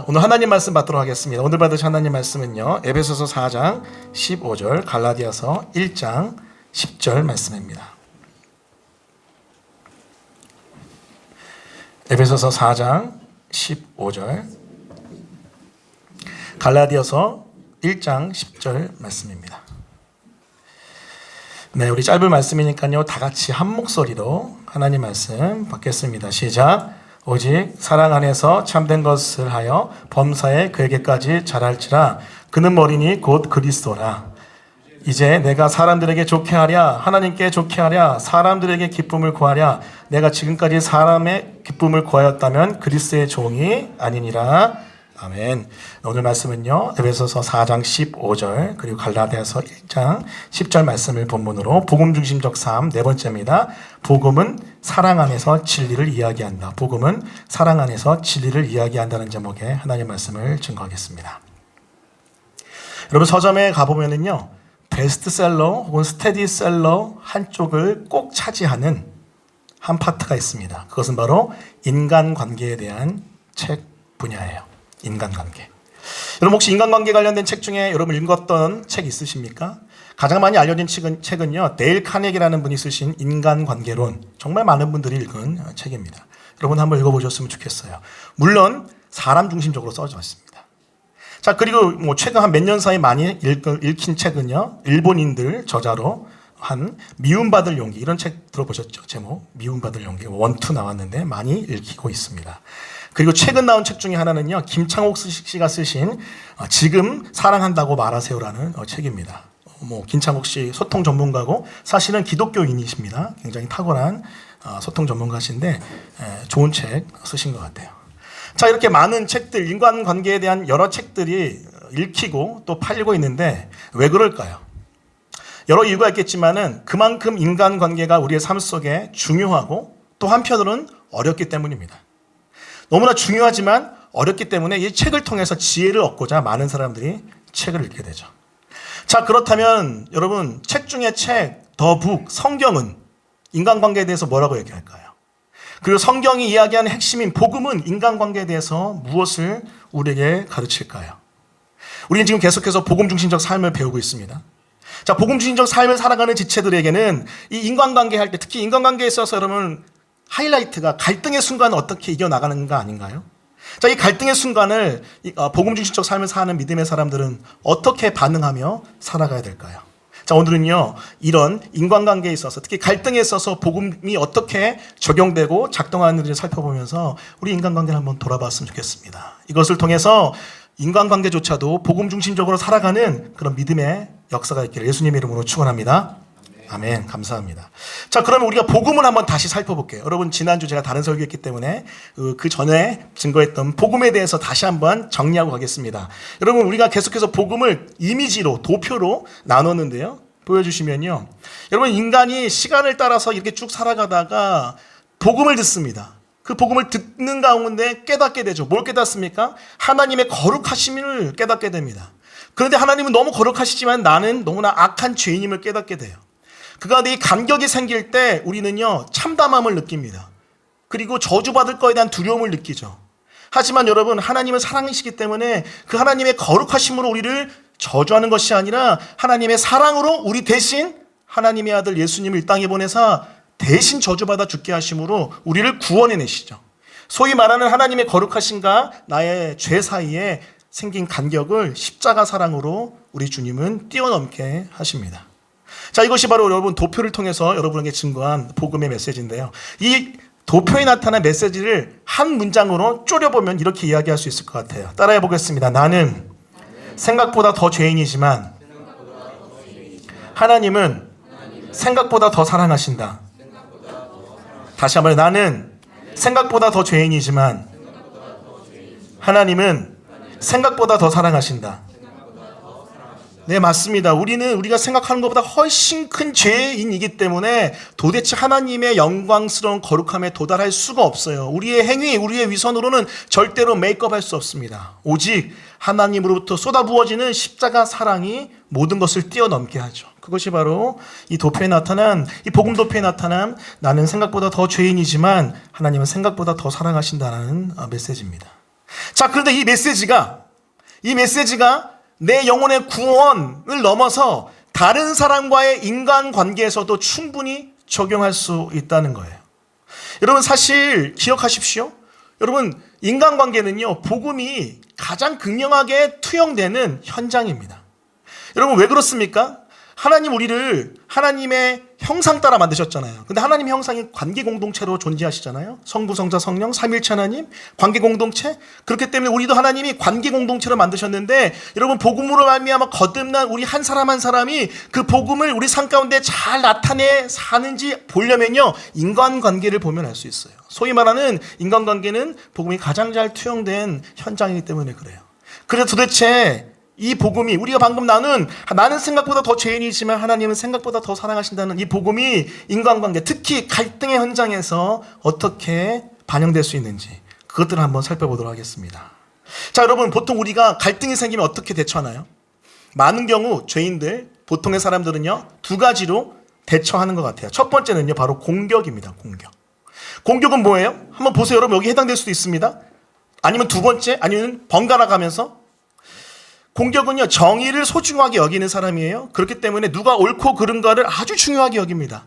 오늘 하나님 말씀 받도록 하겠습니다. 오늘 받으실 하나님 말씀은요, 에베소서 4장 15절, 갈라디아서 1장 10절 말씀입니다. 에베소서 4장 15절, 갈라디아서 1장 10절 말씀입니다. 네, 우리 짧은 말씀이니까요, 다 같이 한 목소리로 하나님 말씀 받겠습니다. 시작. 오직 사랑 안에서 참된 것을 하여 범사에 그에게까지 자랄지라. 그는 머리니 곧 그리스도라. 이제 내가 사람들에게 좋게 하랴, 하나님께 좋게 하랴, 사람들에게 기쁨을 구하랴. 내가 지금까지 사람의 기쁨을 구하였다면 그리스도의 종이 아니니라. 아멘. 오늘 말씀은요, 에베소서 4장 15절 그리고 갈라디아서 1장 10절 말씀을 본문으로 복음 중심적 삶 네 번째입니다. 복음은 사랑 안에서 진리를 이야기한다. 복음은 사랑 안에서 진리를 이야기한다는 제목의 하나님 말씀을 증거하겠습니다. 여러분, 서점에 가보면은요, 베스트셀러 혹은 스테디셀러 한쪽을 꼭 차지하는 한 파트가 있습니다. 그것은 바로 인간관계에 대한 책 분야예요. 인간관계. 여러분, 혹시 인간관계 관련된 책 중에 여러분 읽었던 책 있으십니까? 가장 많이 알려진 책은요, 데일 카네기라는 분이 쓰신 인간관계론. 정말 많은 분들이 읽은 책입니다. 여러분 한번 읽어보셨으면 좋겠어요. 물론 사람 중심적으로 써져 있습니다. 자, 그리고 최근 한 몇 년 사이 많이 읽힌 책은요, 일본인들 저자로 한 미움받을 용기, 이런 책 들어보셨죠? 제목 미움받을 용기, 1, 2 나왔는데 많이 읽히고 있습니다. 그리고 최근 나온 책 중에 하나는요, 김창옥 씨가 쓰신 지금 사랑한다고 말하세요라는 책입니다. 김창옥 씨 소통 전문가고 사실은 기독교인이십니다. 굉장히 탁월한 소통 전문가신데 좋은 책 쓰신 것 같아요. 자, 이렇게 많은 책들, 인간관계에 대한 여러 책들이 읽히고 또 팔리고 있는데 왜 그럴까요? 여러 이유가 있겠지만은 그만큼 인간관계가 우리의 삶 속에 중요하고 또 한편으로는 어렵기 때문입니다. 너무나 중요하지만 어렵기 때문에 이 책을 통해서 지혜를 얻고자 많은 사람들이 책을 읽게 되죠. 자, 그렇다면 여러분, 책 중에 책, 더 북, 성경은 인간관계에 대해서 뭐라고 얘기할까요? 그리고 성경이 이야기하는 핵심인 복음은 인간관계에 대해서 무엇을 우리에게 가르칠까요? 우리는 지금 계속해서 복음 중심적 삶을 배우고 있습니다. 자, 복음 중심적 삶을 살아가는 지체들에게는 이 인간관계 할 때, 특히 인간관계에 있어서 여러분 하이라이트가 갈등의 순간을 어떻게 이겨나가는가 아닌가요? 자, 이 갈등의 순간을 복음 중심적 삶을 사는 믿음의 사람들은 어떻게 반응하며 살아가야 될까요? 자, 오늘은요, 이런 인간관계에 있어서 특히 갈등에 있어서 복음이 어떻게 적용되고 작동하는지를 살펴보면서 우리 인간관계를 한번 돌아봤으면 좋겠습니다. 이것을 통해서 인간관계조차도 복음 중심적으로 살아가는 그런 믿음의 역사가 있기를 예수님의 이름으로 축원합니다. 아멘. 감사합니다. 자, 그러면 우리가 복음을 한번 다시 살펴볼게요. 여러분, 지난주 제가 다른 설교했기 때문에 그 전에 증거했던 복음에 대해서 다시 한번 정리하고 가겠습니다. 여러분, 우리가 계속해서 복음을 이미지로, 도표로 나눴는데요. 보여주시면요. 여러분, 인간이 시간을 따라서 이렇게 쭉 살아가다가 복음을 듣습니다. 그 복음을 듣는 가운데 깨닫게 되죠. 뭘 깨닫습니까? 하나님의 거룩하심을 깨닫게 됩니다. 그런데 하나님은 너무 거룩하시지만 나는 너무나 악한 죄인임을 깨닫게 돼요. 그 가운데 이 간격이 생길 때 우리는요, 참담함을 느낍니다. 그리고 저주받을 거에 대한 두려움을 느끼죠. 하지만 여러분, 하나님은 사랑이시기 때문에 그 하나님의 거룩하심으로 우리를 저주하는 것이 아니라 하나님의 사랑으로 우리 대신 하나님의 아들 예수님을 이 땅에 보내사 대신 저주받아 죽게 하심으로 우리를 구원해내시죠. 소위 말하는 하나님의 거룩하심과 나의 죄 사이에 생긴 간격을 십자가 사랑으로 우리 주님은 뛰어넘게 하십니다. 자, 이것이 바로 여러분 도표를 통해서 여러분에게 증거한 복음의 메시지인데요. 이 도표에 나타난 메시지를 한 문장으로 쪼려보면 이렇게 이야기할 수 있을 것 같아요. 따라해 보겠습니다. 나는 생각보다 더 죄인이지만 하나님은 생각보다 더 사랑하신다. 다시 한번, 나는 생각보다 더 죄인이지만 하나님은 생각보다 더 사랑하신다. 네, 맞습니다. 우리가 생각하는 것보다 훨씬 큰 죄인이기 때문에 도대체 하나님의 영광스러운 거룩함에 도달할 수가 없어요. 우리의 행위, 우리의 위선으로는 절대로 메이크업할 수 없습니다. 오직 하나님으로부터 쏟아부어지는 십자가 사랑이 모든 것을 뛰어넘게 하죠. 그것이 바로 이 도표에 나타난, 이 복음 도표에 나타난 나는 생각보다 더 죄인이지만 하나님은 생각보다 더 사랑하신다는 메시지입니다. 자, 그런데 이 메시지가 내 영혼의 구원을 넘어서 다른 사람과의 인간관계에서도 충분히 적용할 수 있다는 거예요. 여러분, 사실 기억하십시오. 여러분, 인간관계는요, 복음이 가장 극명하게 투영되는 현장입니다. 여러분, 왜 그렇습니까? 하나님 우리를 하나님의 형상 따라 만드셨잖아요. 근데 하나님의 형상이 관계 공동체로 존재하시잖아요. 성부, 성자, 성령, 삼위일체 하나님, 관계 공동체. 그렇기 때문에 우리도 하나님이 관계 공동체로 만드셨는데, 여러분, 복음으로 말미암아 거듭난 우리 한 사람 한 사람이 그 복음을 우리 삶 가운데 잘 나타내 사는지 보려면요, 인간관계를 보면 알 수 있어요. 소위 말하는 인간관계는 복음이 가장 잘 투영된 현장이기 때문에 그래요. 그래서 도대체 이 복음이, 우리가 방금 나는 생각보다 더 죄인이지만 하나님은 생각보다 더 사랑하신다는 이 복음이 인간관계, 특히 갈등의 현장에서 어떻게 반영될 수 있는지, 그것들을 한번 살펴보도록 하겠습니다. 자, 여러분, 보통 우리가 갈등이 생기면 어떻게 대처하나요? 많은 경우 죄인들, 보통의 사람들은요, 두 가지로 대처하는 것 같아요. 첫 번째는요, 바로 공격입니다. 공격은 뭐예요? 한번 보세요. 여러분, 여기 해당될 수도 있습니다. 아니면 두 번째, 아니면 번갈아 가면서, 공격은요, 정의를 소중하게 여기는 사람이에요. 그렇기 때문에 누가 옳고 그른가를 아주 중요하게 여깁니다.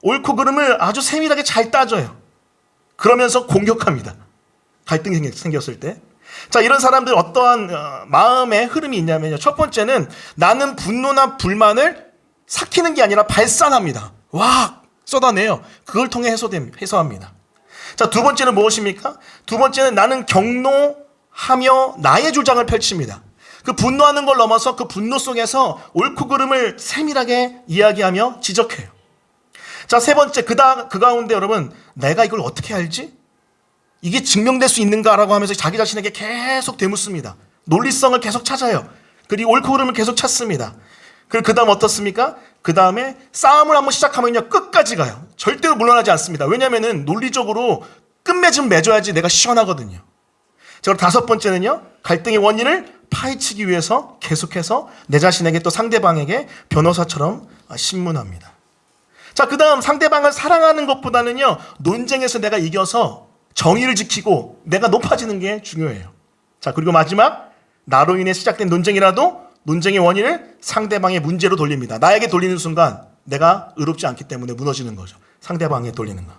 옳고 그름을 아주 세밀하게 잘 따져요. 그러면서 공격합니다. 갈등이 생겼을 때. 자, 이런 사람들 어떠한 마음의 흐름이 있냐면요, 첫 번째는 나는 분노나 불만을 삭히는 게 아니라 발산합니다. 와, 쏟아내요. 그걸 통해 해소합니다. 자, 두 번째는 무엇입니까? 두 번째는 나는 경노하며 나의 주장을 펼칩니다. 그 분노하는 걸 넘어서 그 분노 속에서 옳고 그름을 세밀하게 이야기하며 지적해요. 자, 세 번째, 그 가운데 여러분, 내가 이걸 어떻게 알지? 이게 증명될 수 있는가라고 하면서 자기 자신에게 계속 되묻습니다. 논리성을 계속 찾아요. 그리고 옳고 그름을 계속 찾습니다. 그리고 그 다음 어떻습니까? 그 다음에 싸움을 한번 시작하면요, 끝까지 가요. 절대로 물러나지 않습니다. 왜냐하면 논리적으로 끝맺음 맺어야지 내가 시원하거든요. 자, 그리고 다섯 번째는요, 갈등의 원인을 파헤치기 위해서 계속해서 내 자신에게 또 상대방에게 변호사처럼 신문합니다. 자, 그 다음 상대방을 사랑하는 것보다는요, 논쟁에서 내가 이겨서 정의를 지키고 내가 높아지는 게 중요해요. 자, 그리고 마지막, 나로 인해 시작된 논쟁이라도 논쟁의 원인을 상대방의 문제로 돌립니다. 나에게 돌리는 순간 내가 의롭지 않기 때문에 무너지는 거죠. 상대방에 돌리는 거.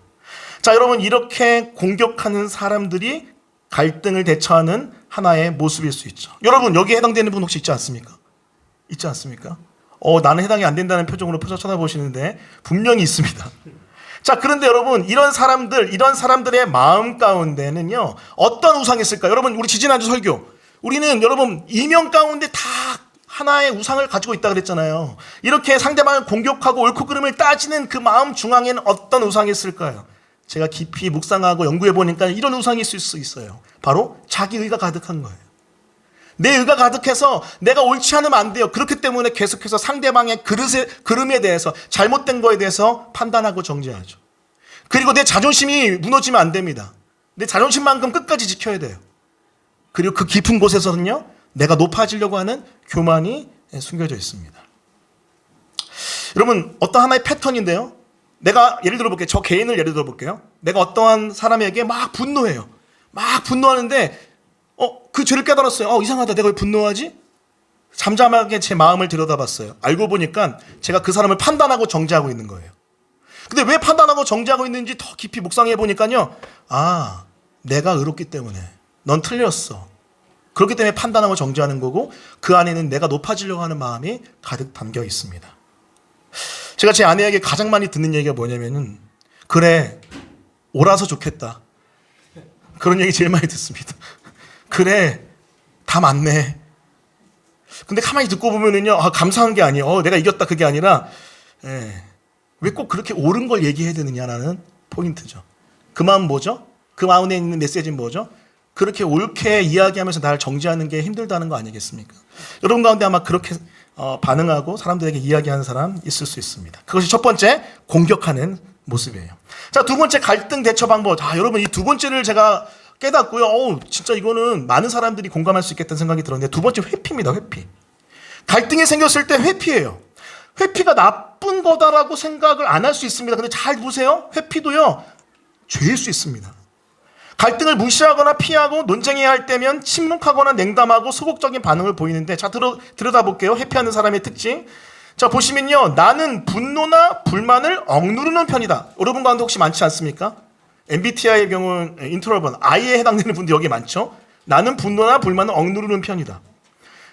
자, 여러분, 이렇게 공격하는 사람들이 갈등을 대처하는 하나의 모습일 수 있죠. 여러분, 여기에 해당되는 분 혹시 있지 않습니까? 있지 않습니까? 나는 해당이 안 된다는 표정으로 쳐다보시는데 분명히 있습니다. 자, 그런데 여러분, 이런 사람들의 마음 가운데는요, 어떤 우상이 있을까요? 여러분, 우리 지지난주 설교, 우리는 여러분 이명 가운데 다 하나의 우상을 가지고 있다 그랬잖아요. 이렇게 상대방을 공격하고 옳고 그름을 따지는 그 마음 중앙에는 어떤 우상이 있을까요? 제가 깊이 묵상하고 연구해 보니까 이런 우상이 있을 수 있어요. 바로 자기의가 가득한 거예요. 내 의가 가득해서 내가 옳지 않으면 안 돼요. 그렇기 때문에 계속해서 상대방의 그름에 대해서, 잘못된 거에 대해서 판단하고 정죄하죠. 그리고 내 자존심이 무너지면 안 됩니다. 내 자존심만큼 끝까지 지켜야 돼요. 그리고 그 깊은 곳에서는요, 내가 높아지려고 하는 교만이 숨겨져 있습니다. 여러분, 어떤 하나의 패턴인데요, 내가 예를 들어볼게요. 저 개인을 예를 들어볼게요. 내가 어떠한 사람에게 막 분노해요. 막 분노하는데 그 죄를 깨달았어요. 이상하다. 내가 왜 분노하지? 잠잠하게 제 마음을 들여다봤어요. 알고 보니까 제가 그 사람을 판단하고 정죄하고 있는 거예요. 근데 왜 판단하고 정죄하고 있는지 더 깊이 묵상해 보니까요, 내가 의롭기 때문에 넌 틀렸어. 그렇기 때문에 판단하고 정죄하는 거고, 그 안에는 내가 높아지려고 하는 마음이 가득 담겨 있습니다. 제가 제 아내에게 가장 많이 듣는 얘기가 뭐냐면은, 그래, 옳아서 좋겠다. 그런 얘기 제일 많이 듣습니다. 그래, 다 맞네. 근데 가만히 듣고 보면은요, 감사한 게 아니에요. 내가 이겼다, 그게 아니라, 왜 꼭 그렇게 옳은 걸 얘기해야 되느냐라는 포인트죠. 그 마음 뭐죠? 그 마음에 있는 메시지는 뭐죠? 그렇게 옳게 이야기하면서 나를 정죄하는 게 힘들다는 거 아니겠습니까? 여러분 가운데 아마 그렇게 반응하고 사람들에게 이야기하는 사람 있을 수 있습니다. 그것이 첫 번째, 공격하는 모습이에요. 자, 두 번째, 갈등 대처 방법. 여러분, 이 두 번째를 제가 깨닫고요, 진짜 이거는 많은 사람들이 공감할 수 있겠다는 생각이 들었는데, 두 번째, 회피입니다. 회피. 갈등이 생겼을 때 회피예요. 회피가 나쁜 거다라고 생각을 안 할 수 있습니다. 근데 잘 보세요. 회피도요, 죄일 수 있습니다. 갈등을 무시하거나 피하고 논쟁해야 할 때면 침묵하거나 냉담하고 소극적인 반응을 보이는데, 자, 들여다볼게요. 회피하는 사람의 특징. 자, 보시면요, 나는 분노나 불만을 억누르는 편이다. 여러분 가운데 혹시 많지 않습니까? MBTI의 경우는 인트로버트 I에 해당되는 분들 여기 많죠. 나는 분노나 불만을 억누르는 편이다.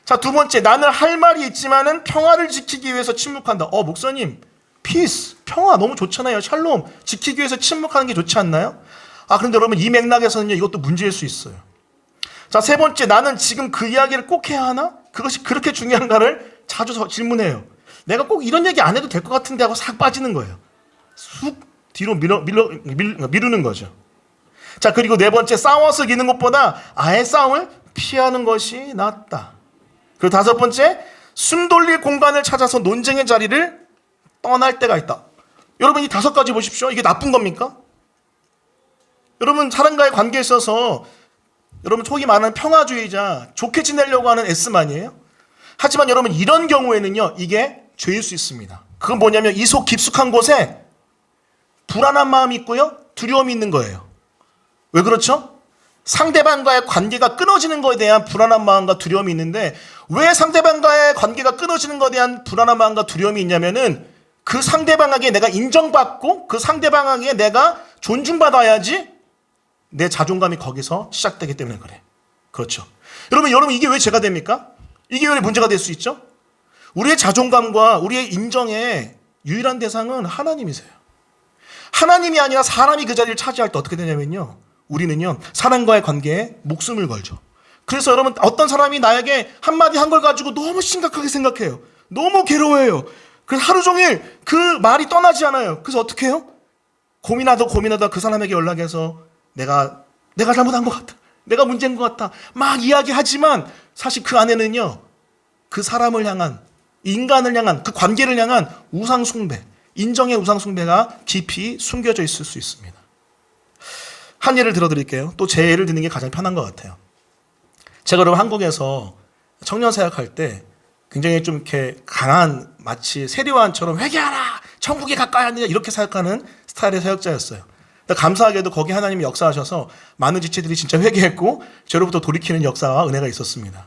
자, 두 번째, 나는 할 말이 있지만은 평화를 지키기 위해서 침묵한다. 목사님, 피스, 평화 너무 좋잖아요. 샬롬, 지키기 위해서 침묵하는 게 좋지 않나요? 그런데 여러분, 이 맥락에서는요, 이것도 문제일 수 있어요. 자, 세 번째, 나는 지금 그 이야기를 꼭 해야 하나? 그것이 그렇게 중요한가를 자주 질문해요. 내가 꼭 이런 얘기 안 해도 될 것 같은데 하고 싹 빠지는 거예요. 쑥 뒤로 미루는 거죠. 자, 그리고 네 번째, 싸워서 이기는 것보다 아예 싸움을 피하는 것이 낫다. 그리고 다섯 번째, 숨 돌릴 공간을 찾아서 논쟁의 자리를 떠날 때가 있다. 여러분, 이 다섯 가지 보십시오. 이게 나쁜 겁니까? 여러분, 사람과의 관계에 있어서 여러분 속이 많은 평화주의자, 좋게 지내려고 하는 S만이에요. 하지만 여러분, 이런 경우에는요, 이게 죄일 수 있습니다. 그건 뭐냐면 이 속 깊숙한 곳에 불안한 마음이 있고요, 두려움이 있는 거예요. 왜 그렇죠? 상대방과의 관계가 끊어지는 것에 대한 불안한 마음과 두려움이 있는데, 왜 상대방과의 관계가 끊어지는 것에 대한 불안한 마음과 두려움이 있냐면은 그 상대방에게 내가 인정받고 그 상대방에게 내가 존중받아야지 내 자존감이 거기서 시작되기 때문에 그래. 그렇죠. 여러분 이게 왜 죄가 됩니까? 이게 왜 문제가 될 수 있죠? 우리의 자존감과 우리의 인정의 유일한 대상은 하나님이세요. 하나님이 아니라 사람이 그 자리를 차지할 때 어떻게 되냐면요, 우리는요, 사람과의 관계에 목숨을 걸죠. 그래서 여러분, 어떤 사람이 나에게 한마디 한 걸 가지고 너무 심각하게 생각해요. 너무 괴로워해요. 그래서 하루 종일 그 말이 떠나지 않아요. 그래서 어떻게 해요? 고민하다 그 사람에게 연락해서 내가 잘못한 것 같다, 내가 문제인 것 같다 막 이야기하지만 사실 그 안에는요, 그 사람을 향한, 인간을 향한, 그 관계를 향한 우상숭배, 인정의 우상숭배가 깊이 숨겨져 있을 수 있습니다. 한 예를 들어드릴게요. 또 제 예를 드는 게 가장 편한 것 같아요. 제가 여러분 한국에서 청년 사역할 때 굉장히 좀 이렇게 강한, 마치 세리완처럼 회개하라, 천국에 가까이 하느냐, 이렇게 사역하는 스타일의 사역자였어요. 감사하게도 거기 하나님이 역사하셔서 많은 지체들이 진짜 회개했고 저로부터 돌이키는 역사와 은혜가 있었습니다.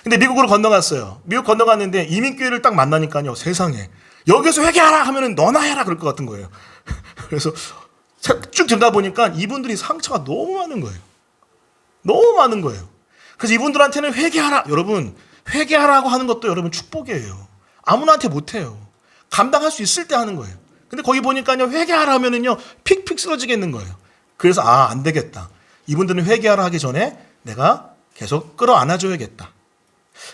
근데 미국으로 건너갔어요. 미국 건너갔는데 이민교회를 딱 만나니까요, 세상에 여기서 회개하라 하면은 너나 해라 그럴 것 같은 거예요. 그래서 쭉 듣다 보니까 이분들이 상처가 너무 많은 거예요. 너무 많은 거예요. 그래서 이분들한테는 회개하라, 여러분 회개하라고 하는 것도 여러분 축복이에요. 아무나한테 못해요. 감당할 수 있을 때 하는 거예요. 근데 거기 보니까요, 회개하라 하면은요, 픽픽 쓰러지겠는 거예요. 그래서 안 되겠다. 이분들은 회개하라 하기 전에 내가 계속 끌어안아줘야겠다.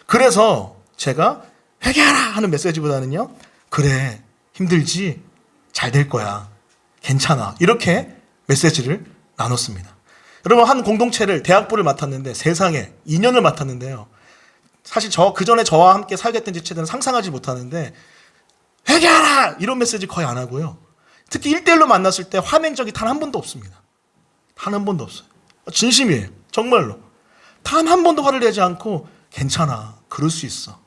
그래서 제가 회개하라 하는 메시지보다는요, 그래, 힘들지? 잘 될 거야. 괜찮아. 이렇게 메시지를 나눴습니다. 여러분, 한 공동체를, 대학부를 맡았는데, 세상에 2년을 맡았는데요. 사실 그 전에 저와 함께 살겠던 지체들은 상상하지 못하는데, 회개하라! 이런 메시지 거의 안 하고요. 특히 1대1로 만났을 때 화낸 적이 단 한 번도 없습니다. 단 한 번도 없어요. 진심이에요. 정말로. 단 한 번도 화를 내지 않고, 괜찮아. 그럴 수 있어.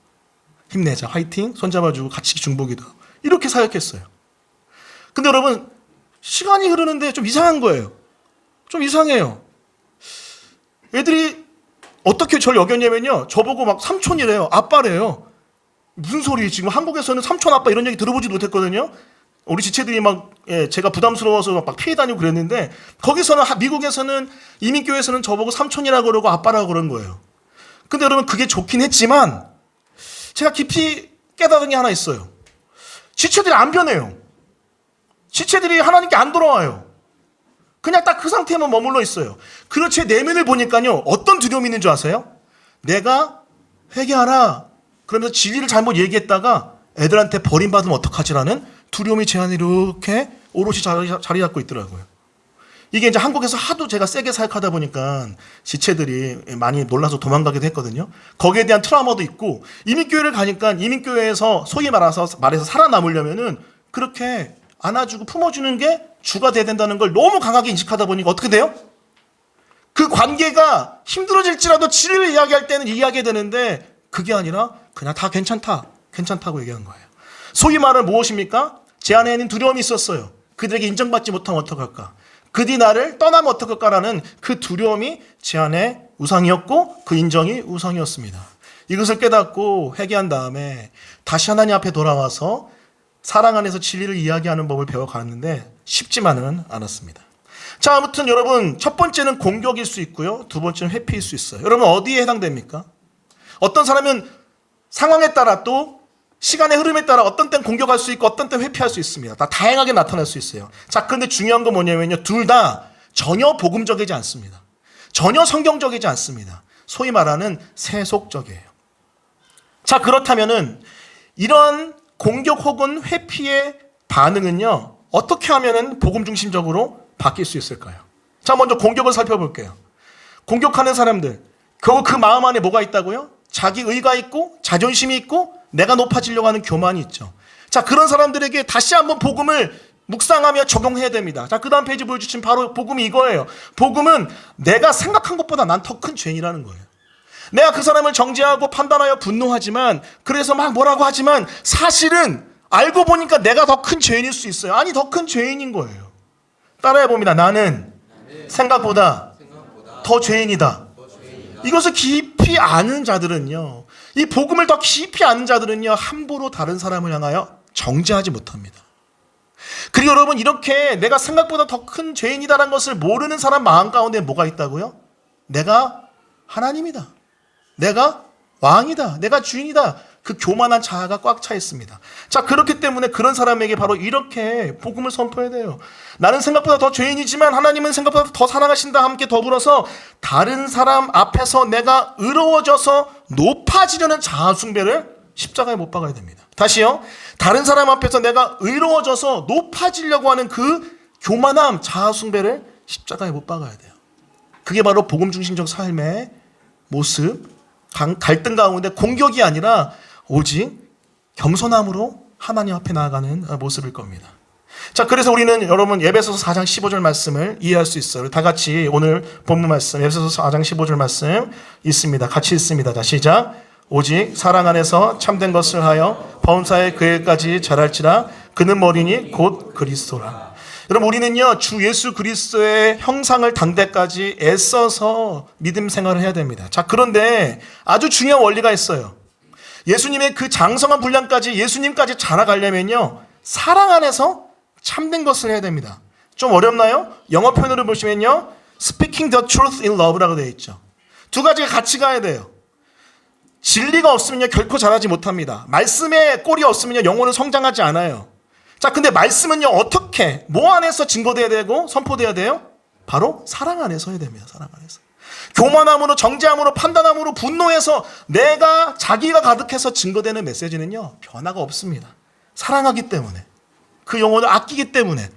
힘내자. 화이팅. 손잡아주고 같이 중보기도. 이렇게 사역했어요. 근데 여러분, 시간이 흐르는데 좀 이상한 거예요. 좀 이상해요. 애들이 어떻게 저를 여겼냐면요, 저보고 막 삼촌이래요. 아빠래요. 무슨 소리, 지금 한국에서는 삼촌 아빠 이런 얘기 들어보지도 못했거든요. 우리 지체들이 제가 부담스러워서 막 피해 다니고 그랬는데, 거기서는, 미국에서는, 이민교회에서는 저보고 삼촌이라고 그러고 아빠라고 그런 거예요. 근데 여러분, 그게 좋긴 했지만 제가 깊이 깨달은 게 하나 있어요. 지체들이 안 변해요. 지체들이 하나님께 안 돌아와요. 그냥 딱 그 상태에만 머물러 있어요. 그리고 제 내면을 보니까요, 어떤 두려움이 있는 줄 아세요? 내가 회개하라 그러면서 진리를 잘못 얘기했다가 애들한테 버림받으면 어떡하지라는 두려움이 제 안에 이렇게 오롯이 자리 잡고 있더라고요. 이게 이제 한국에서 하도 제가 세게 사역하다 보니까 지체들이 많이 놀라서 도망가기도 했거든요. 거기에 대한 트라우마도 있고, 이민교회를 가니까 이민교회에서 소위 말해서 살아남으려면은 그렇게 안아주고 품어주는 게 주가 돼야 된다는 걸 너무 강하게 인식하다 보니까 어떻게 돼요? 그 관계가 힘들어질지라도 진리를 이야기할 때는 이야기해야 되는데, 그게 아니라 그냥 다 괜찮다고 얘기한 거예요. 소위 말하는 무엇입니까? 제 안에는 두려움이 있었어요. 그들에게 인정받지 못하면 어떡할까? 그 뒤 나를 떠나면 어떡할까라는 그 두려움이 제 안에 우상이었고 그 인정이 우상이었습니다. 이것을 깨닫고 회개한 다음에 다시 하나님 앞에 돌아와서 사랑 안에서 진리를 이야기하는 법을 배워가는데 쉽지만은 않았습니다. 자, 아무튼 여러분, 첫 번째는 공격일 수 있고요. 두 번째는 회피일 수 있어요. 여러분, 어디에 해당됩니까? 어떤 사람은 상황에 따라 또 시간의 흐름에 따라 어떤 땐 공격할 수 있고 어떤 땐 회피할 수 있습니다. 다 다양하게 나타날 수 있어요. 자, 그런데 중요한 건 뭐냐면요. 둘 다 전혀 복음적이지 않습니다. 전혀 성경적이지 않습니다. 소위 말하는 세속적이에요. 자, 그렇다면은 이런 공격 혹은 회피의 반응은요, 어떻게 하면은 복음 중심적으로 바뀔 수 있을까요? 자, 먼저 공격을 살펴볼게요. 공격하는 사람들, 결국 그 마음 안에 뭐가 있다고요? 자기 의가 있고 자존심이 있고 내가 높아지려고 하는 교만이 있죠. 자, 그런 사람들에게 다시 한번 복음을 묵상하며 적용해야 됩니다. 자, 그 다음 페이지 보여주신 바로 복음이 이거예요. 복음은 내가 생각한 것보다 난 더 큰 죄인이라는 거예요. 내가 그 사람을 정죄하고 판단하여 분노하지만, 그래서 막 뭐라고 하지만 사실은 알고 보니까 내가 더 큰 죄인일 수 있어요. 아니, 더 큰 죄인인 거예요. 따라해봅니다. 나는 생각보다 더 죄인이다. 이것을 깊이 아는 자들은요, 이 복음을 더 깊이 아는 자들은요, 함부로 다른 사람을 향하여 정죄하지 못합니다. 그리고 여러분, 이렇게 내가 생각보다 더 큰 죄인이다라는 것을 모르는 사람 마음 가운데 뭐가 있다고요? 내가 하나님이다. 내가 왕이다. 내가 주인이다. 그 교만한 자아가 꽉 차 있습니다. 자, 그렇기 때문에 그런 사람에게 바로 이렇게 복음을 선포해야 돼요. 나는 생각보다 더 죄인이지만 하나님은 생각보다 더 사랑하신다. 함께 더불어서 다른 사람 앞에서 내가 의로워져서 높아지려는 자아 숭배를 십자가에 못 박아야 됩니다. 다시요. 다른 사람 앞에서 내가 의로워져서 높아지려고 하는 그 교만함, 자아 숭배를 십자가에 못 박아야 돼요. 그게 바로 복음 중심적 삶의 모습, 갈등 가운데 공격이 아니라 오직 겸손함으로 하나님 앞에 나아가는 모습일 겁니다. 자, 그래서 우리는 여러분 에베소서 4장 15절 말씀을 이해할 수 있어요. 다 같이 오늘 본문 말씀 에베소서 4장 15절 말씀 있습니다. 같이 읽습니다. 자, 시작. 오직 사랑 안에서 참된 것을 하여 범사의 그에까지 자랄지라. 그는 머리니 곧 그리스도라. 여러분, 우리는요 주 예수 그리스도의 형상을 당대까지 애써서 믿음 생활을 해야 됩니다. 자, 그런데 아주 중요한 원리가 있어요. 예수님의 그 장성한 분량까지 예수님까지 자라가려면요 사랑 안에서 참된 것을 해야 됩니다. 좀 어렵나요? 영어 표현으로 보시면요 Speaking the truth in love라고 되어 있죠. 두 가지가 같이 가야 돼요. 진리가 없으면요 결코 자라지 못합니다. 말씀에 꼴이 없으면요 영혼은 성장하지 않아요. 자, 근데 말씀은요 어떻게, 뭐 안에서 증거돼야 되고 선포돼야 돼요? 바로 사랑 안에서 해야 됩니다. 사랑 안에서. 교만함으로, 정죄함으로, 판단함으로, 분노해서 내가 자기가 가득해서 증거되는 메시지는요 변화가 없습니다. 사랑하기 때문에, 그 영혼을 아끼기 때문에,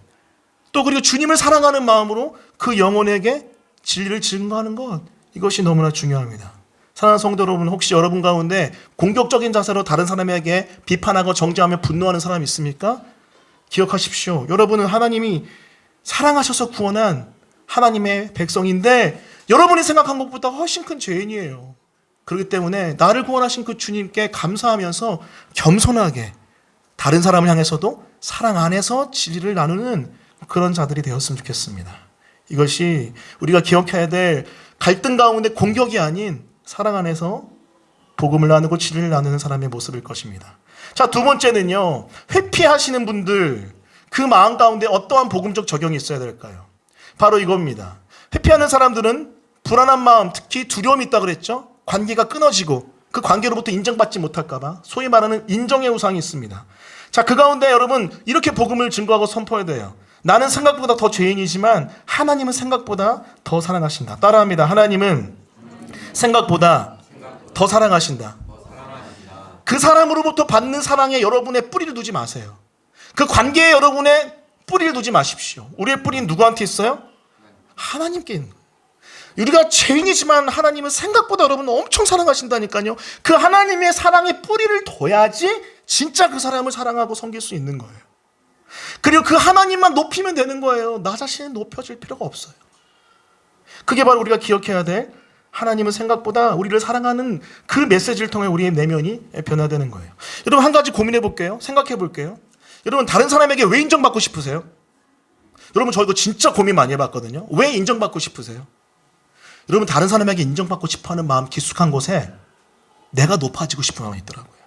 또 그리고 주님을 사랑하는 마음으로 그 영혼에게 진리를 증거하는 것, 이것이 너무나 중요합니다. 사랑하는 성도 여러분, 혹시 여러분 가운데 공격적인 자세로 다른 사람에게 비판하고 정죄하며 분노하는 사람이 있습니까? 기억하십시오. 여러분은 하나님이 사랑하셔서 구원한 하나님의 백성인데 여러분이 생각한 것보다 훨씬 큰 죄인이에요. 그렇기 때문에 나를 구원하신 그 주님께 감사하면서 겸손하게 다른 사람을 향해서도 사랑 안에서 진리를 나누는 그런 자들이 되었으면 좋겠습니다. 이것이 우리가 기억해야 될 갈등 가운데 공격이 아닌 사랑 안에서 복음을 나누고 진리를 나누는 사람의 모습일 것입니다. 자, 두 번째는요, 회피하시는 분들, 그 마음 가운데 어떠한 복음적 적용이 있어야 될까요? 바로 이겁니다. 회피하는 사람들은 불안한 마음, 특히 두려움이 있다고 그랬죠? 관계가 끊어지고 그 관계로부터 인정받지 못할까봐 소위 말하는 인정의 우상이 있습니다. 자, 그 가운데 여러분 이렇게 복음을 증거하고 선포해야 돼요. 나는 생각보다 더 죄인이지만 하나님은 생각보다 더 사랑하신다. 따라합니다. 하나님은 생각보다 더 사랑하신다. 그 사람으로부터 받는 사랑에 여러분의 뿌리를 두지 마세요. 그 관계에 여러분의 뿌리를 두지 마십시오. 우리의 뿌리는 누구한테 있어요? 하나님께 있는 거예요. 우리가 죄인이지만 하나님은 생각보다 여러분을 엄청 사랑하신다니까요. 그 하나님의 사랑에 뿌리를 둬야지 진짜 그 사람을 사랑하고 섬길 수 있는 거예요. 그리고 그 하나님만 높이면 되는 거예요. 나 자신이 높여질 필요가 없어요. 그게 바로 우리가 기억해야 될, 하나님은 생각보다 우리를 사랑하는 그 메시지를 통해 우리의 내면이 변화되는 거예요. 여러분, 한 가지 고민해 볼게요. 생각해 볼게요. 여러분, 다른 사람에게 왜 인정받고 싶으세요? 여러분 저 이거 진짜 고민 많이 해봤거든요. 왜 인정받고 싶으세요? 여러분 다른 사람에게 인정받고 싶어하는 마음 깊숙한 곳에 내가 높아지고 싶은 마음이 있더라고요.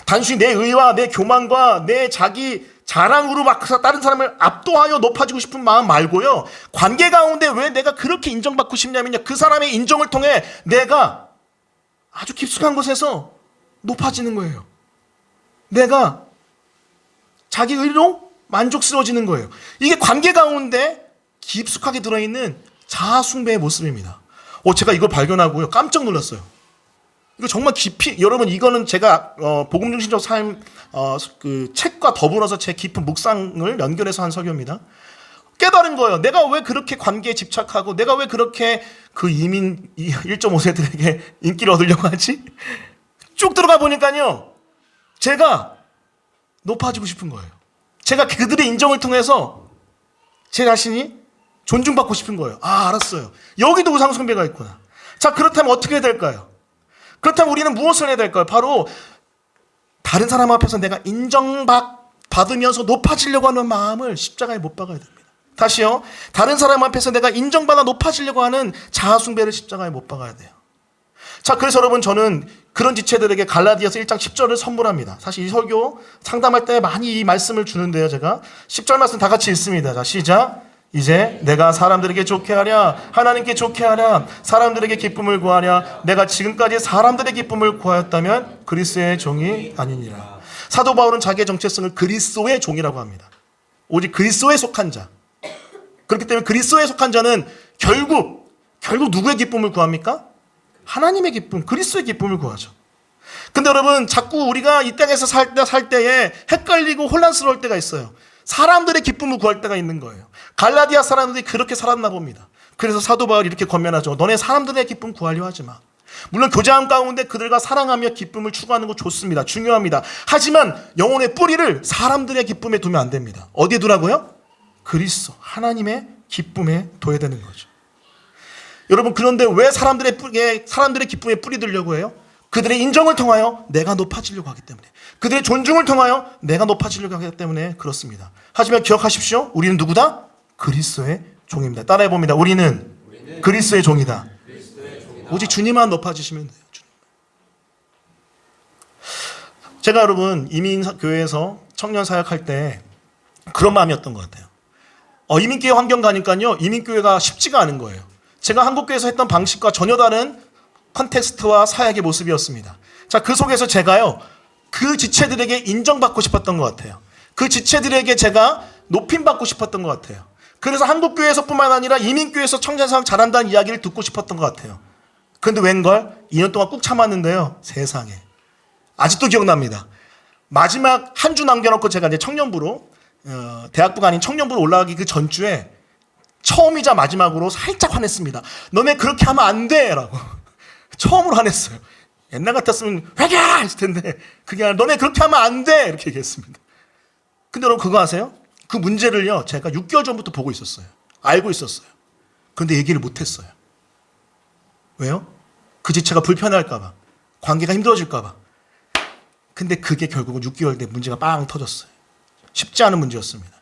단순히 내 의와 내 교만과 내 자기 자랑으로 막 다른 사람을 압도하여 높아지고 싶은 마음 말고요. 관계 가운데 왜 내가 그렇게 인정받고 싶냐면요. 그 사람의 인정을 통해 내가 아주 깊숙한 곳에서 높아지는 거예요. 내가 자기 의로 만족스러워지는 거예요. 이게 관계 가운데 깊숙하게 들어있는 자아 숭배의 모습입니다. 제가 이걸 발견하고요. 깜짝 놀랐어요. 이거 정말 깊이, 여러분 이거는 제가 복음 중심적 삶 그 책과 더불어서 제 깊은 묵상을 연결해서 한 설교입니다. 깨달은 거예요. 내가 왜 그렇게 관계에 집착하고 내가 왜 그렇게 그 이민 1.5세들에게 인기를 얻으려고 하지? 쭉 들어가 보니까요. 제가 높아지고 싶은 거예요. 제가 그들의 인정을 통해서 제 자신이 존중받고 싶은 거예요. 알았어요. 여기도 우상숭배가 있구나. 자, 그렇다면 어떻게 해야 될까요? 그렇다면 우리는 무엇을 해야 될까요? 바로 다른 사람 앞에서 내가 인정받으면서 높아지려고 하는 마음을 십자가에 못 박아야 됩니다. 다시요. 다른 사람 앞에서 내가 인정받아 높아지려고 하는 자아숭배를 십자가에 못 박아야 돼요. 자, 그래서 여러분 저는 그런 지체들에게 갈라디아서 1장 10절을 선물합니다. 사실 이 설교 상담할 때 많이 이 말씀을 주는데요. 제가 10절 말씀 다 같이 읽습니다. 자, 시작. 이제 내가 사람들에게 좋게 하랴 하나님께 좋게 하랴 사람들에게 기쁨을 구하랴 내가 지금까지 사람들의 기쁨을 구하였다면 그리스도의 종이 아니니라. 사도 바울은 자기의 정체성을 그리스도의 종이라고 합니다. 오직 그리스도에 속한 자. 그렇기 때문에 그리스도에 속한 자는 결국 누구의 기쁨을 구합니까? 하나님의 기쁨, 그리스도의 기쁨을 구하죠. 근데 여러분 자꾸 우리가 이 땅에서 살 때에 헷갈리고 혼란스러울 때가 있어요. 사람들의 기쁨을 구할 때가 있는 거예요. 갈라디아 사람들이 그렇게 살았나 봅니다. 그래서 사도 바울이 이렇게 권면하죠. 너네 사람들의 기쁨 구하려 하지 마. 물론 교제함 가운데 그들과 사랑하며 기쁨을 추구하는 거 좋습니다. 중요합니다. 하지만 영혼의 뿌리를 사람들의 기쁨에 두면 안 됩니다. 어디에 두라고요? 그리스도 하나님의 기쁨에 둬야 되는 거죠. 여러분 그런데 왜 사람들의 기쁨에 뿌리 들려고 해요? 그들의 인정을 통하여 내가 높아지려고 하기 때문에, 그들의 존중을 통하여 내가 높아지려고 하기 때문에 그렇습니다. 하지만 기억하십시오. 우리는 누구다? 그리스도의 종입니다. 따라해 봅니다. 우리는 그리스도의 종이다. 오직 주님만 높아지시면 돼요. 제가 여러분 이민교회에서 청년 사역할 때 그런 마음이었던 것 같아요. 이민교회 환경 가니까요. 이민교회가 쉽지가 않은 거예요. 제가 한국교회에서 했던 방식과 전혀 다른 컨텍스트와 사역의 모습이었습니다. 자, 그 속에서 제가요. 그 지체들에게 인정받고 싶었던 것 같아요. 그 지체들에게 제가 높임받고 싶었던 것 같아요. 그래서 한국교회에서뿐만 아니라 이민교회에서 청년사역 잘한다는 이야기를 듣고 싶었던 것 같아요. 그런데 웬걸 2년 동안 꾹 참았는데요. 세상에. 아직도 기억납니다. 마지막 한 주 남겨놓고 제가 이제 청년부로 대학부가 아닌 청년부로 올라가기 그 전주에 처음이자 마지막으로 살짝 화냈습니다. 너네 그렇게 하면 안 돼! 라고. 처음으로 화냈어요. 옛날 같았으면 회개! 했을 텐데 그게 아니라 너네 그렇게 하면 안 돼! 이렇게 얘기했습니다. 근데 여러분 그거 아세요? 그 문제를요. 제가 6개월 전부터 보고 있었어요. 알고 있었어요. 그런데 얘기를 못했어요. 왜요? 그 지체가 불편할까 봐. 관계가 힘들어질까 봐. 근데 그게 결국은 6개월 뒤에 문제가 빵 터졌어요. 쉽지 않은 문제였습니다.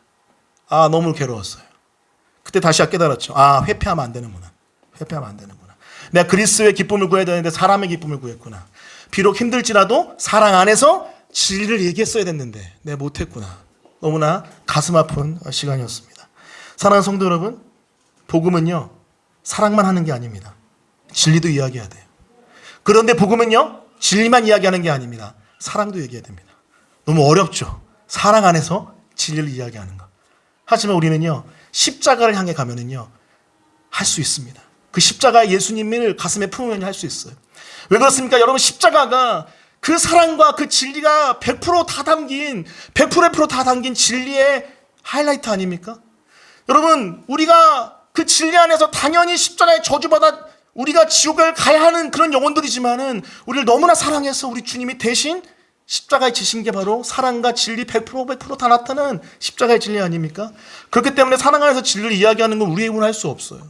너무 괴로웠어요. 그때 다시 깨달았죠. 회피하면 안 되는구나. 회피하면 안 되는구나. 내가 그리스도의 기쁨을 구해야 되는데 사람의 기쁨을 구했구나. 비록 힘들지라도 사랑 안에서 진리를 얘기했어야 됐는데 내가 못했구나. 너무나 가슴 아픈 시간이었습니다. 사랑하는 성도 여러분, 복음은요. 사랑만 하는 게 아닙니다. 진리도 이야기해야 돼요. 그런데 복음은요. 진리만 이야기하는 게 아닙니다. 사랑도 얘기해야 됩니다. 너무 어렵죠. 사랑 안에서 진리를 이야기하는 거. 하지만 우리는요. 십자가를 향해 가면은요. 할 수 있습니다. 그 십자가의 예수님을 가슴에 품으면 할 수 있어요. 왜 그렇습니까? 여러분 십자가가 그 사랑과 그 진리가 100%다 담긴 100% 다 담긴 진리의 하이라이트 아닙니까? 여러분 우리가 그 진리 안에서 당연히 십자가에 저주받아 우리가 지옥을 가야 하는 그런 영혼들이지만은 우리를 너무나 사랑해서 우리 주님이 대신 십자가에 지신 게 바로 사랑과 진리 100%다 나타나는 십자가의 진리 아닙니까? 그렇기 때문에 사랑 안에서 진리를 이야기하는 건 우리의 힘으로 할 수 없어요.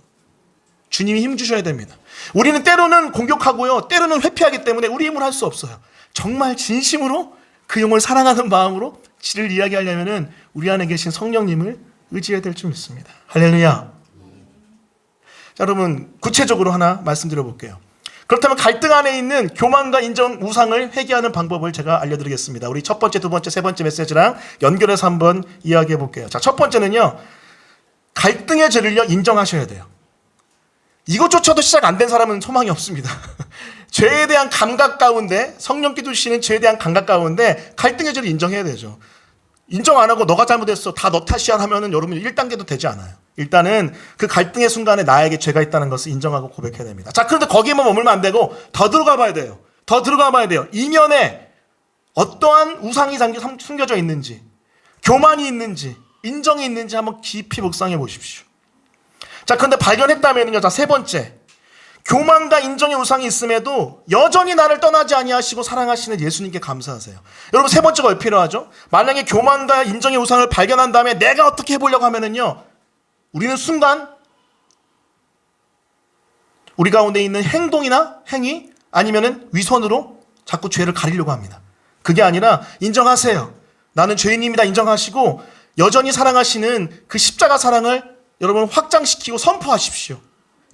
주님이 힘 주셔야 됩니다. 우리는 때로는 공격하고요. 때로는 회피하기 때문에 우리 힘으로 할 수 없어요. 정말 진심으로 그 영혼을 사랑하는 마음으로 진리를 이야기하려면은 우리 안에 계신 성령님을 의지해야 될 줄 믿습니다. 할렐루야. 자, 여러분 구체적으로 하나 말씀드려 볼게요. 그렇다면 갈등 안에 있는 교만과 인정 우상을 회개하는 방법을 제가 알려드리겠습니다. 우리 첫 번째, 두 번째, 세 번째 메시지랑 연결해서 한번 이야기해 볼게요. 자, 첫 번째는요, 갈등의 죄를요 인정하셔야 돼요. 이것조차도 시작 안 된 사람은 소망이 없습니다. 죄에 대한 감각 가운데, 성령께 주시는 죄에 대한 감각 가운데 갈등의 죄를 인정해야 되죠. 인정 안 하고 너가 잘못했어, 다 너 탓이야 하면은 여러분 1단계도 되지 않아요. 일단은 그 갈등의 순간에 나에게 죄가 있다는 것을 인정하고 고백해야 됩니다. 자, 그런데 거기에만 머물면 안 되고 더 들어가 봐야 돼요. 더 들어가 봐야 돼요. 이면에 어떠한 우상이 숨겨져 있는지, 교만이 있는지, 인정이 있는지 한번 깊이 묵상해 보십시오. 자, 그런데 발견했다면요, 자, 세 번째, 교만과 인정의 우상이 있음에도 여전히 나를 떠나지 아니하시고 사랑하시는 예수님께 감사하세요. 여러분, 세 번째가 왜 필요하죠? 만약에 교만과 인정의 우상을 발견한 다음에 내가 어떻게 해보려고 하면은요, 우리는 순간 우리 가운데 있는 행동이나 행위 아니면은 위선으로 자꾸 죄를 가리려고 합니다. 그게 아니라 인정하세요. 나는 죄인입니다. 인정하시고 여전히 사랑하시는 그 십자가 사랑을 여러분 확장시키고 선포하십시오.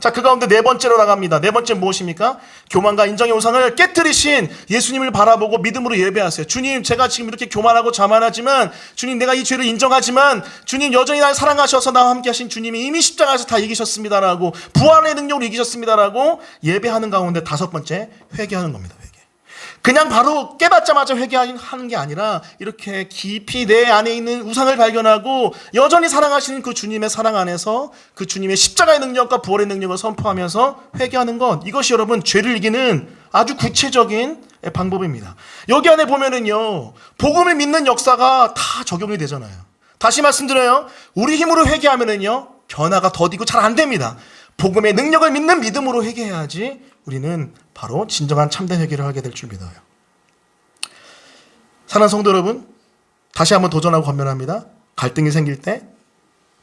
자, 그 가운데 네 번째로 나갑니다. 네 번째 무엇입니까? 교만과 인정의 우상을 깨뜨리신 예수님을 바라보고 믿음으로 예배하세요. 주님, 제가 지금 이렇게 교만하고 자만하지만 주님, 내가 이 죄를 인정하지만 주님, 여전히 날 사랑하셔서 나와 함께 하신 주님이 이미 십자가에서 다 이기셨습니다라고, 부활의 능력으로 이기셨습니다라고 예배하는 가운데 다섯 번째, 회개하는 겁니다. 회개. 그냥 바로 깨닫자마자 회개하는 게 아니라 이렇게 깊이 내 안에 있는 우상을 발견하고 여전히 사랑하시는 그 주님의 사랑 안에서 그 주님의 십자가의 능력과 부활의 능력을 선포하면서 회개하는 것, 이것이 여러분 죄를 이기는 아주 구체적인 방법입니다. 여기 안에 보면은요, 복음을 믿는 역사가 다 적용이 되잖아요. 다시 말씀드려요, 우리 힘으로 회개하면은요 변화가 더디고 잘 안 됩니다. 복음의 능력을 믿는 믿음으로 회개해야지 우리는 바로 진정한 참된 회개를 하게 될 줄 믿어요. 사랑하는 성도 여러분, 다시 한번 도전하고 권면합니다. 갈등이 생길 때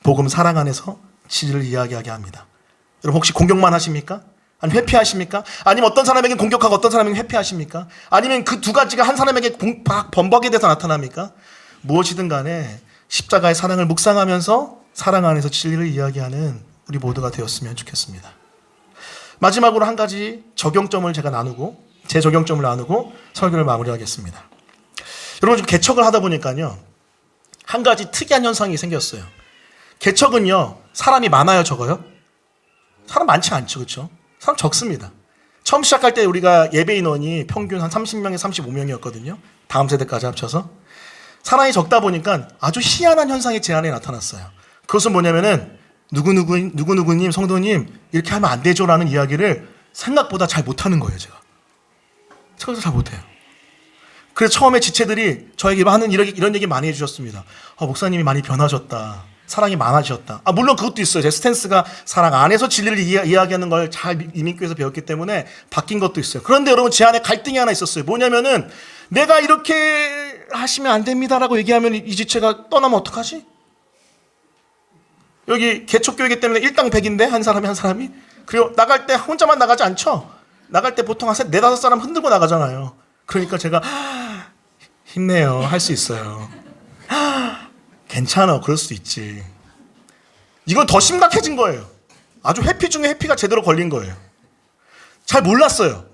복음 사랑 안에서 진리를 이야기하게 합니다. 여러분, 혹시 공격만 하십니까? 아니면 회피하십니까? 아니면 어떤 사람에게 공격하고 어떤 사람에게 회피하십니까? 아니면 그 두 가지가 한 사람에게 범벅에 대해서 나타납니까? 무엇이든 간에 십자가의 사랑을 묵상하면서 사랑 안에서 진리를 이야기하는 우리 모두가 되었으면 좋겠습니다. 마지막으로 한 가지 적용점을 제가 나누고, 제 적용점을 나누고 설교를 마무리하겠습니다. 여러분, 좀 개척을 하다 보니까요, 한 가지 특이한 현상이 생겼어요. 개척은요, 사람이 많아요, 적어요? 사람 많지 않죠, 그렇죠? 사람 적습니다. 처음 시작할 때 우리가 예배 인원이 평균 한 30명에 35명이었거든요. 다음 세대까지 합쳐서. 사람이 적다 보니까 아주 희한한 현상이 제 안에 나타났어요. 그것은 뭐냐면은 누구누구님, 성도님, 이렇게 하면 안 되죠라는 이야기를 생각보다 잘 못하는 거예요, 제가. 잘 못해요. 그래서 처음에 지체들이 저에게 이런 얘기 많이 해주셨습니다. 목사님이 많이 변하셨다. 사랑이 많아지셨다. 물론 그것도 있어요. 제 스탠스가 사랑 안에서 진리를 이야기하는 걸 잘 이민교에서 배웠기 때문에 바뀐 것도 있어요. 그런데 여러분, 제 안에 갈등이 하나 있었어요. 뭐냐면은 내가 이렇게 하시면 안 됩니다라고 얘기하면 이 지체가 떠나면 어떡하지? 여기 개척교회이기 때문에 일당 100인데 한 사람이 그리고 나갈 때 혼자만 나가지 않죠. 나갈 때 보통 한 4-5사람 흔들고 나가잖아요. 그러니까 제가 힘내요, 할 수 있어요, 괜찮아, 그럴 수 있지. 이건 더 심각해진 거예요. 아주 회피 중에 회피가 제대로 걸린 거예요. 잘 몰랐어요.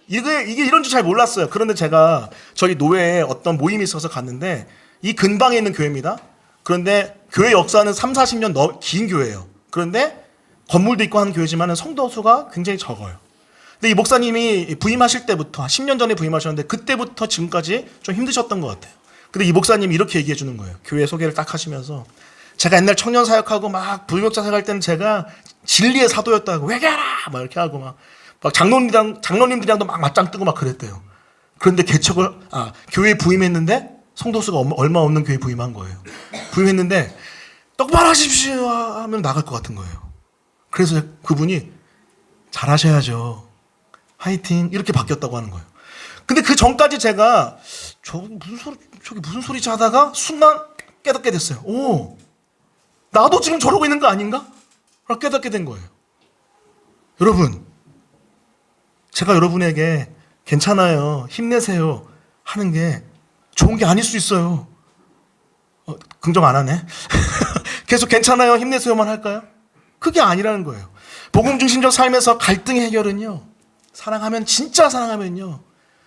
이게 이런 줄 잘 몰랐어요. 그런데 제가 저희 노회에 어떤 모임이 있어서 갔는데 이 근방에 있는 교회입니다. 그런데 교회 역사는 30-40년 긴 교회예요. 그런데 건물도 있고 하는 교회지만 성도 수가 굉장히 적어요. 근데 이 목사님이 부임하실 때부터 10년 전에 부임하셨는데 그때부터 지금까지 좀 힘드셨던 것 같아요. 근데 이 목사님이 이렇게 얘기해 주는 거예요. 교회 소개를 딱 하시면서, 제가 옛날 청년 사역하고 막 부임역자 사역할 때는 제가 진리의 사도였다고, 회개하라 막 이렇게 하고 막 장로님들이랑도 막 맞짱 뜨고 막 그랬대요. 그런데 교회 부임했는데 성도 수가 얼마 없는 교회 부임한 거예요. 부임했는데 똑바로 하십시오 하면 나갈 것 같은 거예요. 그래서 그분이 잘하셔야죠, 화이팅, 이렇게 바뀌었다고 하는 거예요. 근데 그 전까지 제가 저기 무슨 소리지 하다가 순간 깨닫게 됐어요. 나도 지금 저러고 있는 거 아닌가? 깨닫게 된 거예요. 여러분, 제가 여러분에게 괜찮아요, 힘내세요 하는 게 좋은 게 아닐 수 있어요. 긍정 안 하네. 계속 괜찮아요, 힘내세요만 할까요? 그게 아니라는 거예요. 복음 중심적 삶에서 갈등 해결은요, 사랑하면, 진짜 사랑하면요,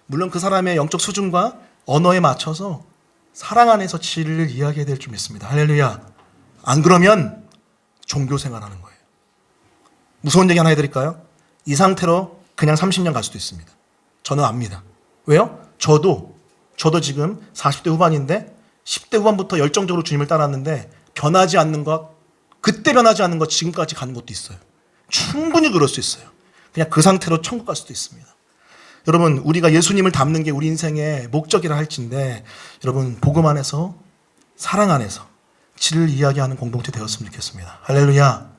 물론 그 사람의 영적 수준과 언어에 맞춰서 사랑 안에서 진리를 이야기해야 될 줄 믿습니다. 할렐루야. 안 그러면 종교 생활하는 거예요. 무서운 얘기 하나 해드릴까요? 이 상태로 그냥 30년 갈 수도 있습니다. 저는 압니다. 왜요? 저도 지금 40대 후반인데 10대 후반부터 열정적으로 주님을 따랐는데 변하지 않는 것, 그때 변하지 않는 것 지금까지 가는 것도 있어요. 충분히 그럴 수 있어요. 그냥 그 상태로 천국 갈 수도 있습니다. 여러분, 우리가 예수님을 닮는 게 우리 인생의 목적이라 할진데, 여러분, 복음 안에서, 사랑 안에서 진리를 이야기하는 공동체 되었으면 좋겠습니다. 할렐루야.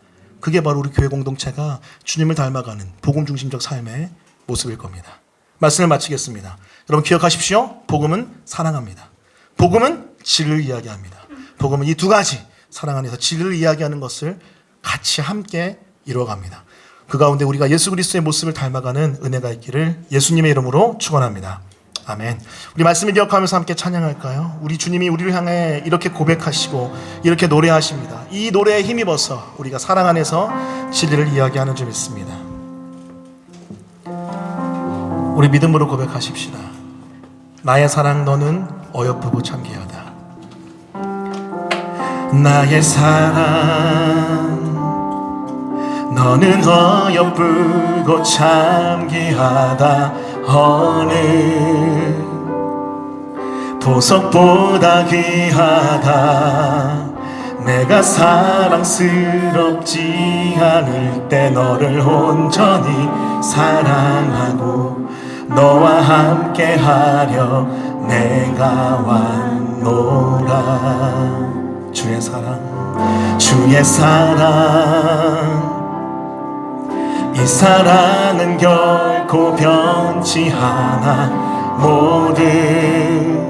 그게 바로 우리 교회 공동체가 주님을 닮아가는 복음 중심적 삶의 모습일 겁니다. 말씀을 마치겠습니다. 여러분 기억하십시오. 복음은 사랑합니다. 복음은 진리를 이야기합니다. 복음은 이 두 가지, 사랑 안에서 진리를 이야기하는 것을 같이 함께 이루어갑니다. 그 가운데 우리가 예수 그리스도의 모습을 닮아가는 은혜가 있기를 예수님의 이름으로 축원합니다. 아멘. 우리 말씀을 기억하면서 함께 찬양할까요? 우리 주님이 우리를 향해 이렇게 고백하시고 이렇게 노래하십니다. 이 노래에 힘입어서 우리가 사랑 안에서 진리를 이야기하는 줄 믿습니다. 우리 믿음으로 고백하십시다. 나의 사랑 너는 어여쁘고 참 귀하다. 나의 사랑 너는 어여쁘고 참 귀하다. 어느 보석보다 귀하다. 내가 사랑스럽지 않을 때 너를 온전히 사랑하고 너와 함께하려 내가 왔노라. 주의 사랑, 주의 사랑, 이 사랑은 결코 변치 않아. 모든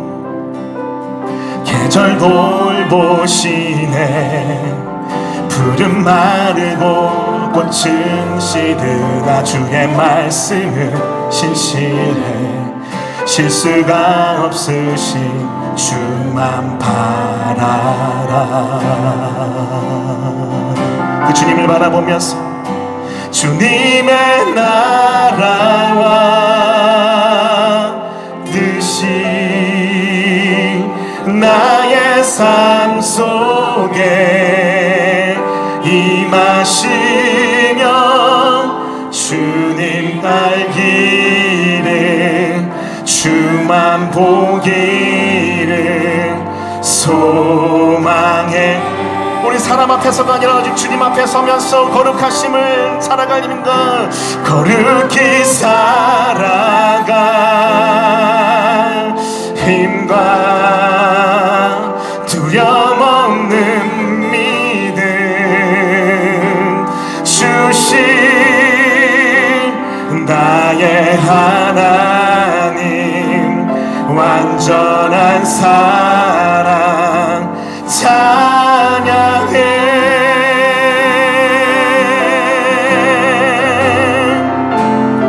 계절 돌보시네. 푸른 마르고 꽃은 시드나 주의 말씀은 신실해. 실수가 없으신 주만 바라라. 그 주님을 바라보면서 주님의 나라와 뜻이 나의 삶 속에 임하시며 주님 알기를 주만 보기를 소망해. 우리 사람 앞에서가 아니라 오직 주님 앞에 서면서 거룩하심을 살아갈 힘과 거룩히 살아갈 힘과 두려움 없는 믿음 주신 나의 하나님 완전한 사랑 찬양해.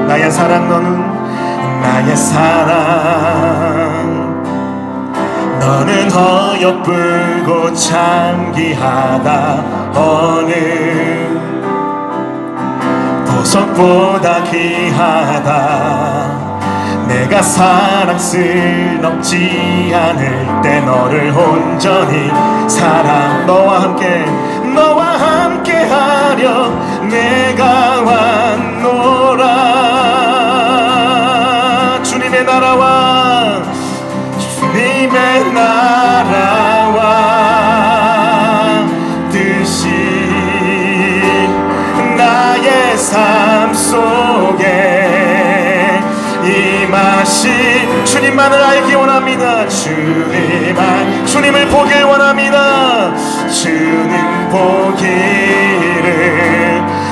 나의 사랑 너는 나의 사랑 너는 어여쁘고 참 귀하다. 어느 보석보다 귀하다. 내가 사랑스럽지 않을 때 너를 온전히 사랑 너와 함께 하려 내가 왔노라. 주님의 나라와 뜻이 나의 삶 속에 임하신 주님만을 알기 원합니다. 주님을 보길 원합니다. 주님 보기를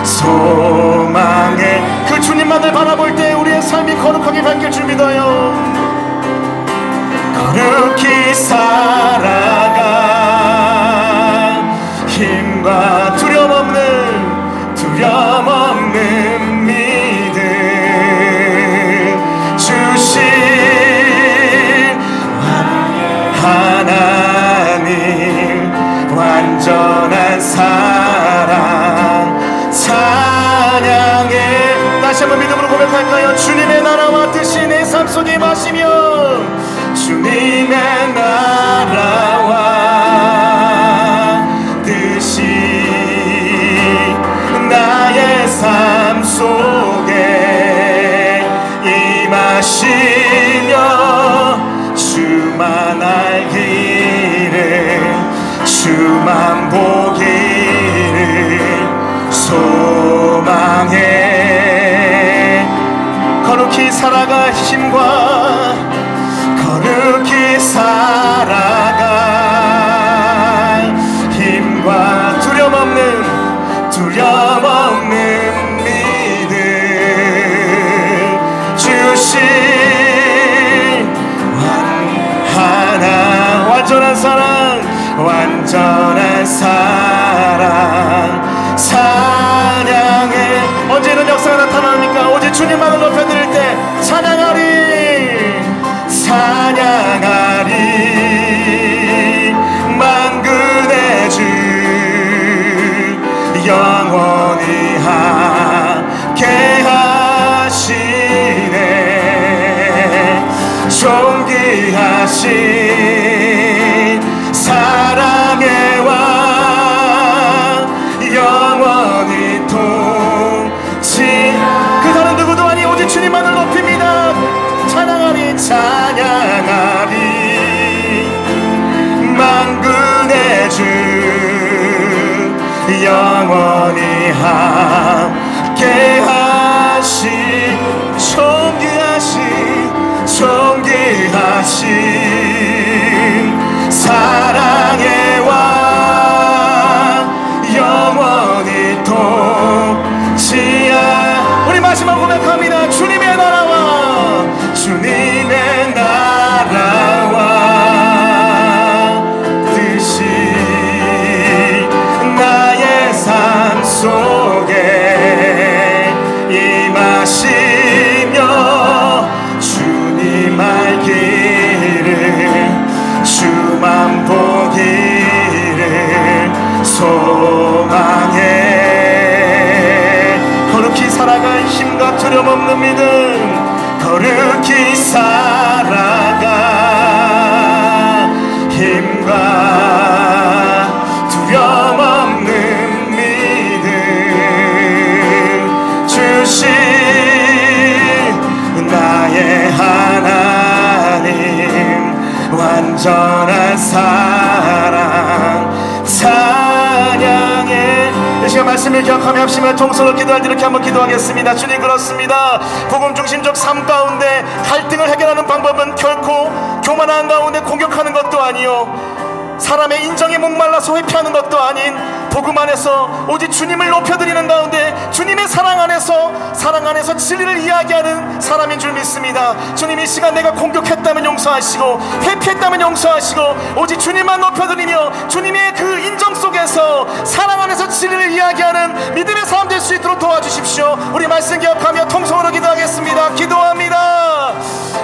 소망해. 그 주님만을 바라볼 때 우리의 삶이 거룩하게 바뀔 줄 믿어요. 거룩히 살아가 힘과 두려움 없는 믿음 주신 하나님 완전한 사랑 찬양해. 다시 한번 믿음으로 고백할까요? 주님의 나라와 뜻이 내 삶 속에 임하시며, 주님의 나라와 뜻이 나의 삶 속에 임하시며, 주만 알기를 주만 보기를 소망해. 거룩히 살아갈 힘과 거룩히 살아갈 힘과 두려움 없는 믿음 주신 하나 완전한 사랑 찬양해. 언제 이런 역사가 나타납니까? 오직 주님만을 높여드릴 때 찬양하리 만군의 주 영원히 함께 하시네. 존귀하신 사랑의 왕 영원히 통치. 그 다른 누구도 아니 오직 주님만을 높입니다. 찬양하리 만군의 주 영원히 함께 하시. 존귀하신 사랑의 왕 영원히 통치하. 우리 마지막 고백합니다. 주님의 나라와 뜻이 나의 삶 속에 임하시며, 주님 알기를 주만 보기를 소망해. 거룩히 살아갈 힘과 두려움 없는 믿음, 거룩히 살아갈 힘과 두려움 없는 믿음 주신 나의 하나님 완전한 사랑 찬양해. 이 시간 말씀을 기억하며 합심을 통성으로 기도할 때 이렇게 한번 기도하겠습니다. 주님, 그렇습니다. 복음 중심적 삶 가운데 갈등을 해결하는 방법은 결코 교만한 가운데 공격하는 것도 아니요, 사람의 인정에 목말라서 회피하는 것도 아닌 복음 안에서 오직 주님을 높여드리는 가운데 주님의 사랑 안에서 진리를 이야기하는 사람인 줄 믿습니다. 주님, 이 시간 내가 공격했다면 용서하시고 회피했다면 용서하시고 오직 주님만 높여드리며 주님의 그 인정 속에서 사랑 안에서 진리를 이야기하는 믿음의 사람 될 수 있도록 도와주십시오. 우리 말씀 기억하며 통성으로 기도하겠습니다. 기도합니다.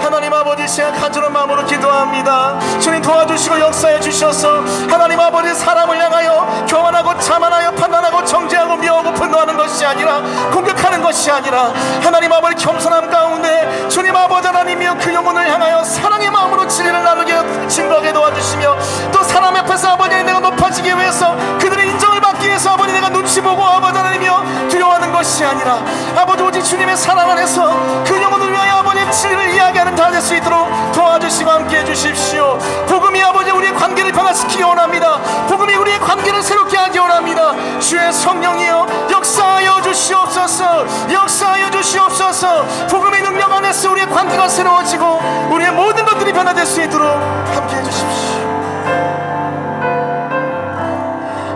하나님 아버지, 시간 간절한 마음으로 기도합니다. 주님 도와주시고 역사해 주셔서 하나님 아버지, 사람을 향하여 교만하고 자만하여 판단하고 정죄하고 미워하고 분노하는 것이 아니라 공격하는 것이 아니라 하나님 아버지 겸손함 가운데 주님 아버지 하나님이여 그 영혼을 향하여 사랑의 마음으로 진리를 나누게 증거하게 도와주시며, 또 사람 앞에서 아버지 내가 높아지기 위해서 그들의 인정을 받기 위해서 아버지 내가 눈치 보고 아버지 하나님이여 두려워하는 것이 아니라 아버지 오직 주님의 사랑 안에서 그 영혼을 위하여 아버지 진리를 이야기하는 다 될 수 있도록 도와주시고 함께해 주십시오. 복음이 아버지 우리의 관계를 변화시키기 원합니다. 복음이 우리의 관계를 새롭게 하기 원합니다. 주의 성령이여 역사하여 주시옵소서. 역사하여 주시옵소서. 복음의 능력 안에서 우리의 관계가 새로워지고 우리의 모든 것들이 변화될 수 있도록 함께해 주십시오.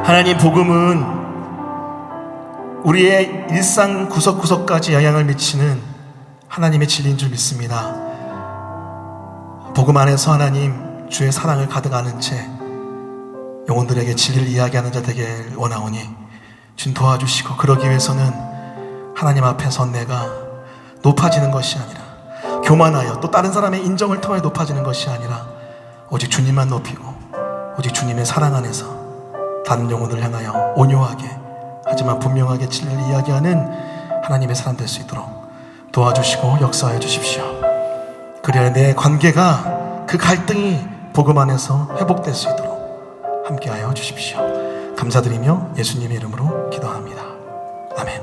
하나님, 복음은 우리의 일상 구석구석까지 영향을 미치는 하나님의 진리인 줄 믿습니다. 복음 안에서 하나님 주의 사랑을 가득 아는 채 영혼들에게 진리를 이야기하는 자 되길 원하오니 주님 도와주시고, 그러기 위해서는 하나님 앞에서 내가 높아지는 것이 아니라 교만하여 또 다른 사람의 인정을 통해 높아지는 것이 아니라 오직 주님만 높이고 오직 주님의 사랑 안에서 다른 영혼을 향하여 온유하게 하지만 분명하게 진리를 이야기하는 하나님의 사람 될 수 있도록 도와주시고 역사하여 주십시오. 그래야 내 관계가 그 갈등이 복음 안에서 회복될 수 있도록 함께하여 주십시오. 감사드리며 예수님의 이름으로 기도합니다. 아멘.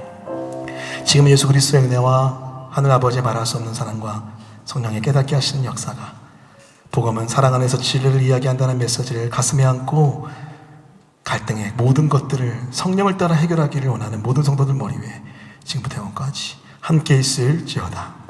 지금 예수 그리스도의 은혜와 하늘 아버지의 말할 수 없는 사랑과 성령의 깨닫게 하시는 역사가, 복음은 사랑 안에서 진리를 이야기한다는 메시지를 가슴에 안고 갈등의 모든 것들을 성령을 따라 해결하기를 원하는 모든 성도들 머리 위에 지금부터 영원까지 함께 있을지어다.